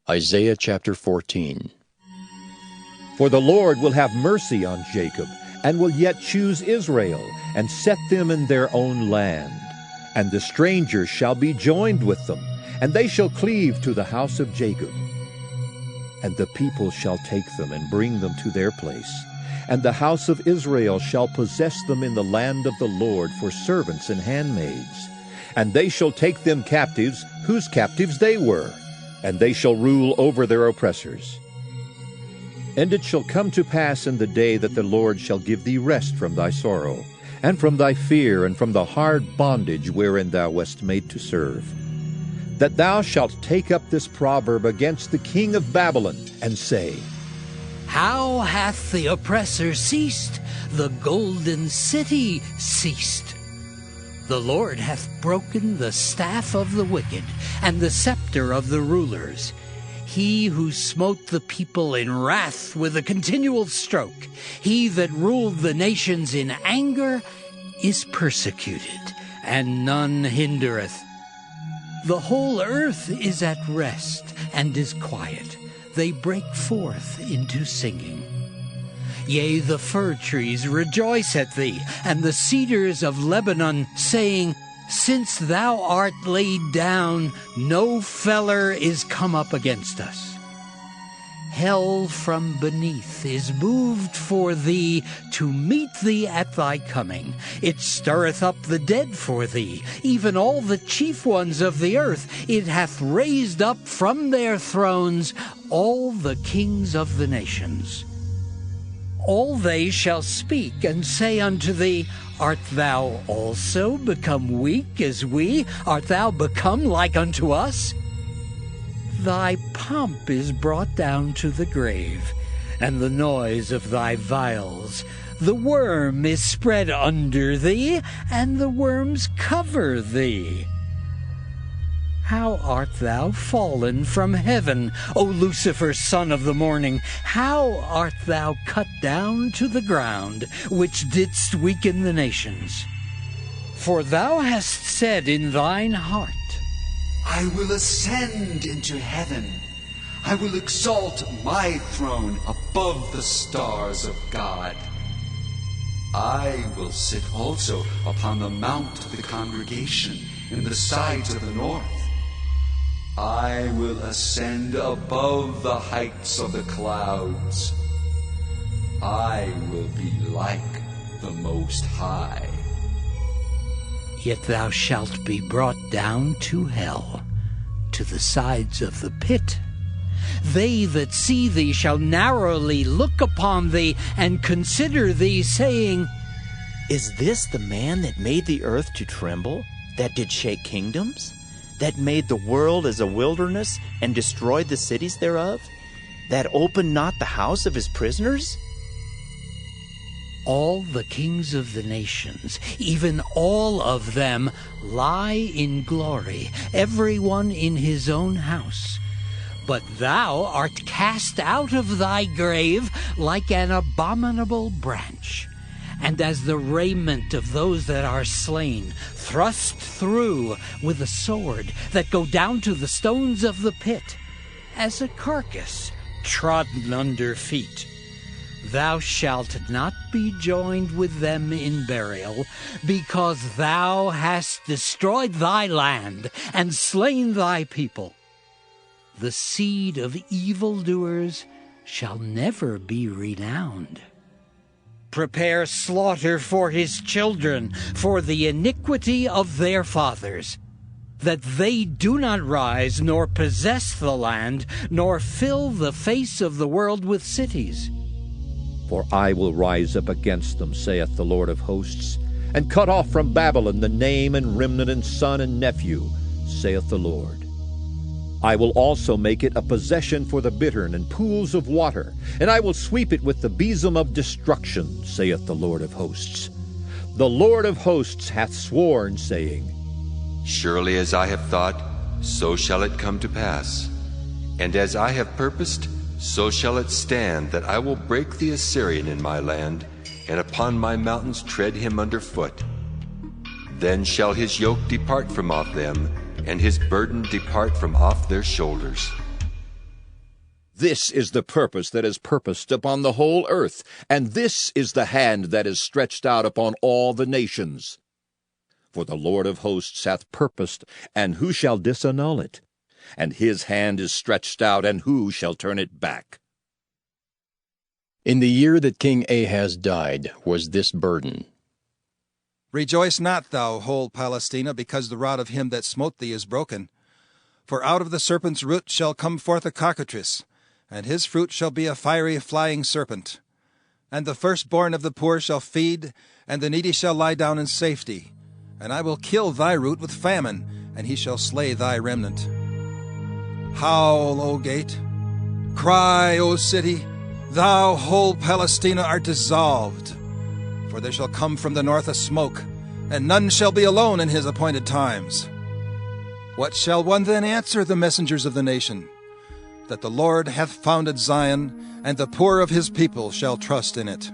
Isaiah chapter 14. For the Lord will have mercy on Jacob, and will yet choose Israel, and set them in their own land. And the strangers shall be joined with them, and they shall cleave to the house of Jacob. And the people shall take them and bring them to their place, and the house of Israel shall possess them in the land of the Lord for servants and handmaids. And they shall take them captives, whose captives they were, and they shall rule over their oppressors. And it shall come to pass in the day that the Lord shall give thee rest from thy sorrow, and from thy fear, and from the hard bondage wherein thou wast made to serve, that thou shalt take up this proverb against the king of Babylon, and say, How hath the oppressor ceased? The golden city ceased. The Lord hath broken the staff of the wicked, and the scepter of the rulers. He who smote the people in wrath with a continual stroke, he that ruled the nations in anger, is persecuted, and none hindereth. The whole earth is at rest, and is quiet. They break forth into singing. Yea, the fir trees rejoice at thee, and the cedars of Lebanon, saying, Since thou art laid down, no feller is come up against us. Hell from beneath is moved for thee to meet thee at thy coming. It stirreth up the dead for thee, even all the chief ones of the earth. It hath raised up from their thrones all the kings of the nations. All they shall speak and say unto thee, Art thou also become weak as we? Art thou become like unto us? Thy pomp is brought down to the grave, and the noise of thy vials. The worm is spread under thee, and the worms cover thee. How art thou fallen from heaven, O Lucifer, son of the morning? How art thou cut down to the ground, which didst weaken the nations? For thou hast said in thine heart, I will ascend into heaven. I will exalt my throne above the stars of God. I will sit also upon the mount of the congregation in the sides of the north. I will ascend above the heights of the clouds. I will be like the Most High. Yet thou shalt be brought down to hell, to the sides of the pit. They that see thee shall narrowly look upon thee, and consider thee, saying, Is this the man that made the earth to tremble, that did shake kingdoms? That made the world as a wilderness, and destroyed the cities thereof? That opened not the house of his prisoners? All the kings of the nations, even all of them, lie in glory, every one in his own house. But thou art cast out of thy grave like an abominable branch, and as the raiment of those that are slain, thrust through with a sword, that go down to the stones of the pit, as a carcass trodden under feet. Thou shalt not be joined with them in burial, because thou hast destroyed thy land, and slain thy people. The seed of evildoers shall never be renowned. Prepare slaughter for his children, for the iniquity of their fathers, that they do not rise, nor possess the land, nor fill the face of the world with cities. For I will rise up against them, saith the Lord of hosts, and cut off from Babylon the name and remnant and son and nephew, saith the Lord. I will also make it a possession for the bittern and pools of water, and I will sweep it with the besom of destruction, saith the Lord of hosts. The Lord of hosts hath sworn, saying, Surely as I have thought, so shall it come to pass. And as I have purposed, so shall it stand, that I will break the Assyrian in my land, and upon my mountains tread him under foot. Then shall his yoke depart from off them, and his burden depart from off their shoulders. This is the purpose that is purposed upon the whole earth, and this is the hand that is stretched out upon all the nations. For the Lord of hosts hath purposed, and who shall disannul it? And his hand is stretched out, and who shall turn it back? In the year that King Ahaz died was this burden. Rejoice not, thou whole Palestina, because the rod of him that smote thee is broken. For out of the serpent's root shall come forth a cockatrice, and his fruit shall be a fiery flying serpent. And the firstborn of the poor shall feed, and the needy shall lie down in safety. And I will kill thy root with famine, and he shall slay thy remnant. Howl, O gate! Cry, O city! Thou whole Palestina art dissolved. For there shall come from the north a smoke, and none shall be alone in his appointed times. What shall one then answer the messengers of the nation? That the Lord hath founded Zion, and the poor of his people shall trust in it.